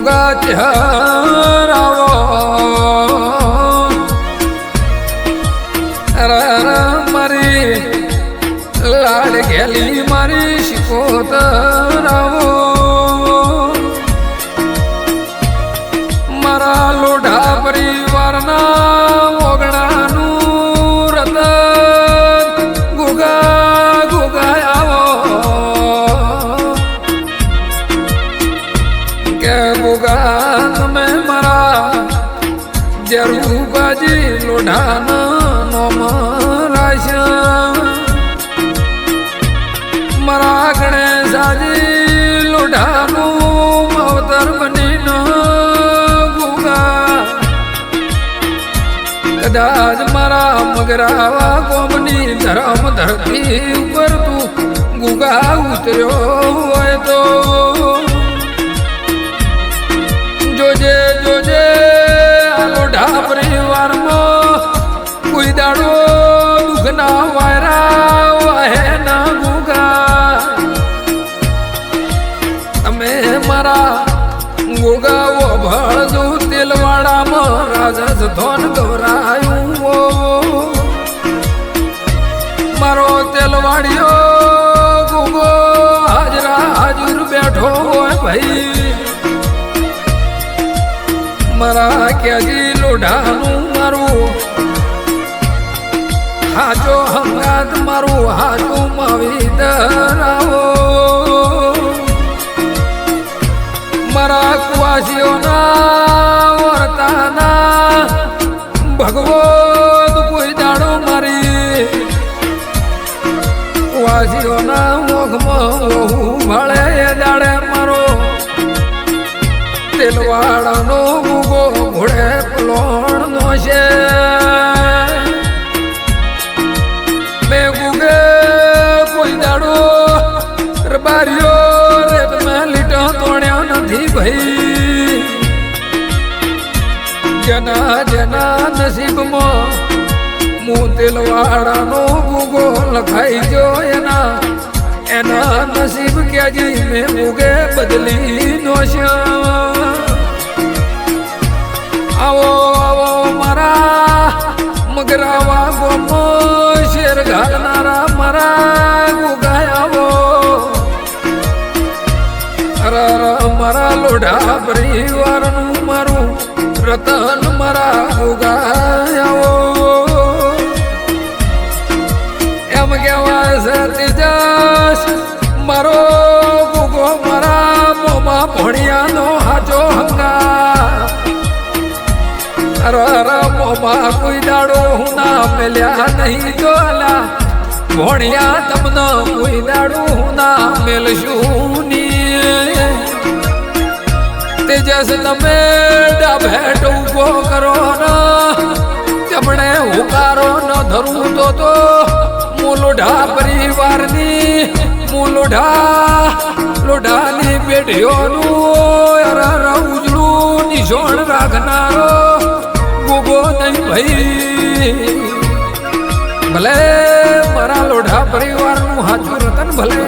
ગુગા ચહેરાવો મારી લાડ ઘેલી મારી શિકોતરાવો મારા લોઢા પરિવારના ઓગણાનું રતન ગુગા ગુગા આવો કે ગુગા તમે મારા જરૂબાજી લોઢાના નોમ રાશ્યા મારા ગણેશાજી લોઢાનું અવતર બનીને ગુગા કદાચ મારા મગરાવા કોમની ધરમ ધરતી ઉપર તું ગુગા ઉતર્યો હોય તો જોજે જોજે આ લોઢા પરિવારમાં કોઈ દાડો દુઃખના વાયરા વાહે ના ગુગા તમે મારા ગુગાઓ ભળજો તેલવાડામાં રાજા ધોન ગવરાયું મારો તેલવાડિયો ગુગો હાજરા હાજર બેઠો હોય ભાઈ મારા ક્યાજી લોઢાનું મારું હાજો હંગાત મારું હાજો માવી દરાવો મારા કુવાસીઓના વર્તાના ભગવત કોઈ દાડો મારી કુવાસીઓના મોઘમાં વહુ ભાળે એ દાડે મારો તેલવાડાનો ગુગો ઘોડે પલોણનો છે મેં ગુગે કોઈ દાડો રબારીઓ રે તમે લીટો તોડ્યો નથી ભાઈ જેના જેના નસીબમાં હું તેલવાડાનો ગુગો લખાઈ ગયો એના નસીબ ક્યાંજી મેં ગુગે બદલી નો છે આવો આવો મારા મગરાવા ગોમો શેર ઘાલનારા મારા ગુગા આવો મારા લોઢા પરિવારનું મારું રતન મારા ગુગા આવો એમ કહેવાય છે તેજસ મારો ગુગો મારા મોમાં ભણિયાનો હાચો હંગા મોમાં કોઈ દાડો હું ના મેલ્યા નહીં જોલા ભણિયા તમને કોઈ દાડો હું ના મેલશું ની તેજસ તમે ડાભેટ ઉભો કરો ને તેમણે હુકારો ન ધરું તો હું લોઢા પરિવારની હું લોઢાની પેઢીઓનું ઉજળું નિશોણ રાખનારો ગુગો નહીં ભાઈ ભલે મારા લોઢા પરિવારનું હાચું રતન ભલે